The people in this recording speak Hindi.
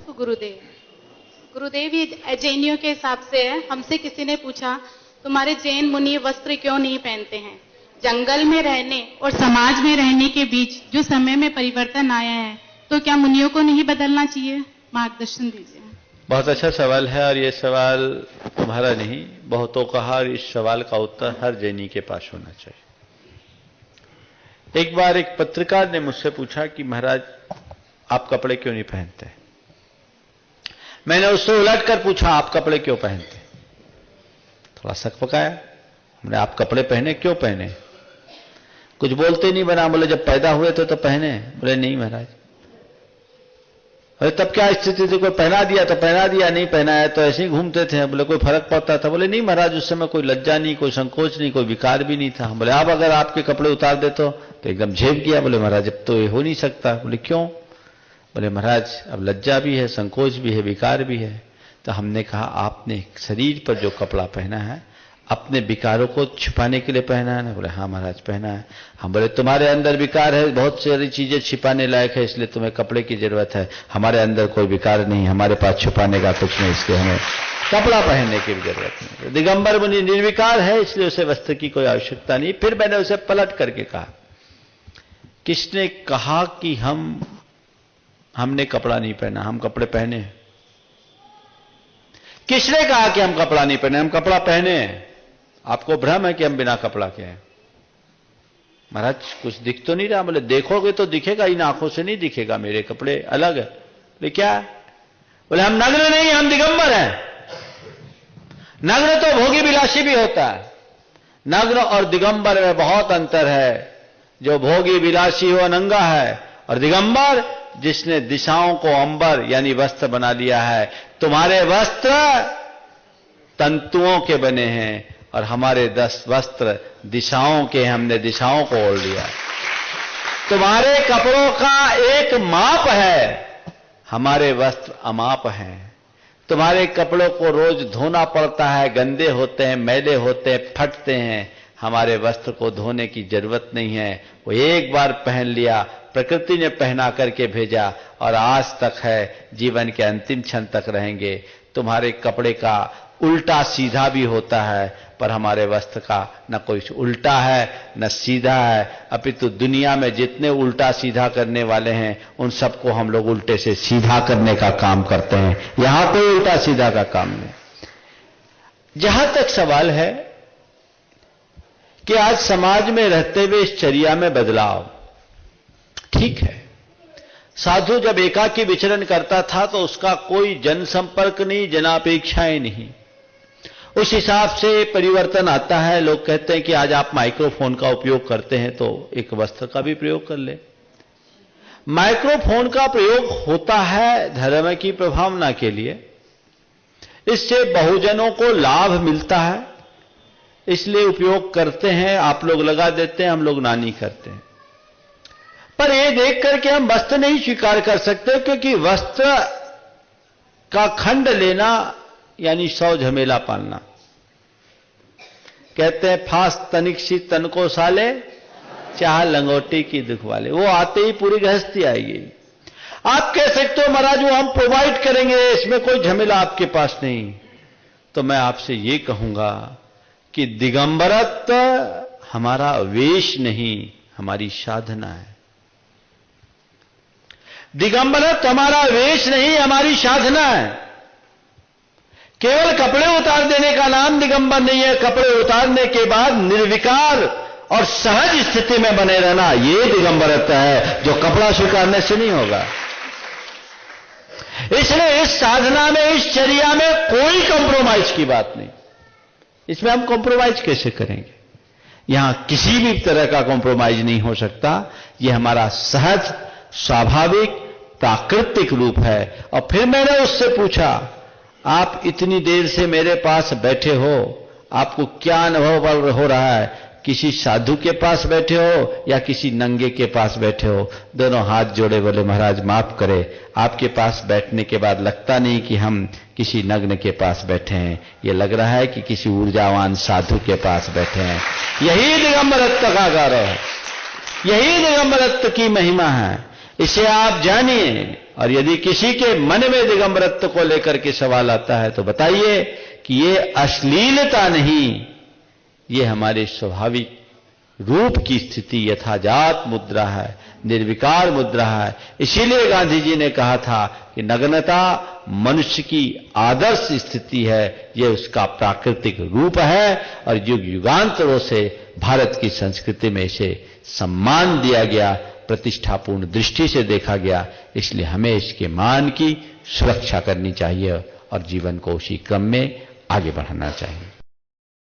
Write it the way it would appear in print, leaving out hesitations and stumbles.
नमस्ते गुरुदेव। गुरुदेव, ये जैनियों के हिसाब से है। हमसे किसी ने पूछा, तुम्हारे जैन मुनि वस्त्र क्यों नहीं पहनते हैं? जंगल में रहने और समाज में रहने के बीच जो समय में परिवर्तन आया है, तो क्या मुनियों को नहीं बदलना चाहिए? मार्गदर्शन दीजिए। बहुत अच्छा सवाल है, और ये सवाल तुम्हारा नहीं, बहुतों का, और इस सवाल का उत्तर हर जैनी के पास होना चाहिए। एक बार एक पत्रकार ने मुझसे पूछा कि महाराज आप कपड़े क्यों नहीं पहनते? मैंने उससे उलट कर पूछा, आप कपड़े क्यों पहनते? थोड़ा शक पकाया। हमने आप कपड़े पहने, क्यों पहने? कुछ बोलते नहीं बना। बोले जब पैदा हुए थे तो पहने। बोले नहीं महाराज। अरे तब क्या स्थिति थी? कोई पहना दिया तो पहना दिया, नहीं पहना है तो ऐसे ही घूमते थे। बोले कोई फर्क पड़ता था? बोले नहीं महाराज, उस समय कोई लज्जा नहीं, कोई संकोच नहीं, कोई विकार भी नहीं था। बोले आप अगर आपके कपड़े उतार दे तो एकदम झेप गया। बोले महाराज अब तो ये हो नहीं सकता। बोले क्यों? बोले महाराज अब लज्जा भी है, संकोच भी है, विकार भी है। तो हमने कहा आपने शरीर पर जो कपड़ा पहना है अपने विकारों को छिपाने के लिए पहना है ना? बोले हाँ महाराज पहना है। हम बोले तुम्हारे अंदर विकार है, बहुत सारी चीजें छिपाने लायक है, इसलिए तुम्हें कपड़े की जरूरत है। हमारे अंदर कोई विकार नहीं, हमारे पास छुपाने का कुछ नहीं, इसलिए हमें कपड़ा पहनने की भी जरूरत नहीं। दिगंबर मुनि निर्विकार है, इसलिए उसे वस्त्र की कोई आवश्यकता नहीं। फिर मैंने उसे पलट करके कहा, किसने कहा कि हमने कपड़ा नहीं पहना? हम कपड़े पहने। किसने कहा कि हम कपड़ा नहीं पहने? हम कपड़ा पहने। आपको भ्रम है कि हम बिना कपड़ा के हैं। महाराज कुछ दिख तो नहीं रहा। बोले देखोगे तो दिखेगा, इन आंखों से नहीं दिखेगा, मेरे कपड़े अलग है। बोले क्या? बोले हम नग्न नहीं, हम दिगंबर हैं। नग्न तो भोगी विलासी भी होता है, नग्न और दिगंबर में बहुत अंतर है। जो भोगी विलासी हो नंगा है, और दिगंबर जिसने दिशाओं को अंबर यानी वस्त्र बना लिया है। तुम्हारे वस्त्र तंतुओं के बने हैं और हमारे 10 वस्त्र दिशाओं के, हमने दिशाओं को ओढ़ लिया। तुम्हारे कपड़ों का एक माप है, हमारे वस्त्र अमाप हैं। तुम्हारे कपड़ों को रोज धोना पड़ता है, गंदे होते हैं, मैले होते हैं, फटते हैं। हमारे वस्त्र को धोने की जरूरत नहीं है, वो एक बार पहन लिया, प्रकृति ने पहना करके भेजा और आज तक है, जीवन के अंतिम क्षण तक रहेंगे। तुम्हारे कपड़े का उल्टा सीधा भी होता है, पर हमारे वस्त्र का न कोई उल्टा है न सीधा है, अपितु दुनिया में जितने उल्टा सीधा करने वाले हैं उन सबको हम लोग उल्टे से सीधा करने का काम करते हैं। यहां कोई उल्टा सीधा का काम नहीं। जहां तक सवाल है कि आज समाज में रहते हुए इस चर्या में बदलाव, ठीक है, साधु जब एकाकी विचरण करता था तो उसका कोई जनसंपर्क नहीं, जनापेक्षाएं नहीं, उस हिसाब से परिवर्तन आता है। लोग कहते हैं कि आज आप माइक्रोफोन का उपयोग करते हैं तो एक वस्त्र का भी प्रयोग कर ले। माइक्रोफोन का प्रयोग होता है धर्म की प्रभावना के लिए, इससे बहुजनों को लाभ मिलता है, इसलिए उपयोग करते हैं। आप लोग लगा देते हैं, हम लोग ना नहीं करते हैं। पर ये देख करके हम वस्त्र नहीं स्वीकार कर सकते, क्योंकि वस्त्र का खंड लेना यानी 100 झमेला पालना। कहते हैं फांस तनिक सी तन को साले, चाह लंगोटी की दुख वाले। वो आते ही पूरी गृहस्थी आएगी। आप कह सकते हो महाराज वो हम प्रोवाइड करेंगे, इसमें कोई झमेला आपके पास नहीं। तो मैं आपसे ये कहूंगा कि दिगंबरत्व हमारा वेश नहीं, हमारी साधना है। दिगंबरत्व हमारा वेश नहीं, हमारी साधना है। केवल कपड़े उतार देने का नाम दिगंबर नहीं है। कपड़े उतारने के बाद निर्विकार और सहज स्थिति में बने रहना, यह दिगंबरत्व है, जो कपड़ा स्वीकारने से नहीं होगा। इसलिए इस साधना में, इस चर्या में कोई कंप्रोमाइज की बात नहीं। इसमें हम कंप्रोमाइज कैसे करेंगे? यहां किसी भी तरह का कंप्रोमाइज नहीं हो सकता। यह हमारा सहज, स्वाभाविक, प्राकृतिक रूप है। और फिर मैंने उससे पूछा, आप इतनी देर से मेरे पास बैठे हो, आपको क्या अनुभव हो रहा है? किसी साधु के पास बैठे हो या किसी नंगे के पास बैठे हो? दोनों हाथ जोड़े, बोले महाराज माफ करें, आपके पास बैठने के बाद लगता नहीं कि हम किसी नग्न के पास बैठे हैं, ये लग रहा है कि किसी ऊर्जावान साधु के पास बैठे हैं। यही दिगंबरत्व का गौरव है, यही दिगंबरत्व की महिमा है। इसे आप जानिए। और यदि किसी के मन में दिगंबरत्व को लेकर के सवाल आता है तो बताइए कि ये अश्लीलता नहीं, ये हमारे स्वाभाविक रूप की स्थिति यथाजात मुद्रा है, निर्विकार मुद्रा है। इसीलिए गांधी जी ने कहा था कि नग्नता मनुष्य की आदर्श स्थिति है, ये उसका प्राकृतिक रूप है और युग युगांतरों से भारत की संस्कृति में इसे सम्मान दिया गया, प्रतिष्ठापूर्ण दृष्टि से देखा गया। इसलिए हमें इसके मान की सुरक्षा करनी चाहिए और जीवन को उसी क्रम में आगे बढ़ाना चाहिए।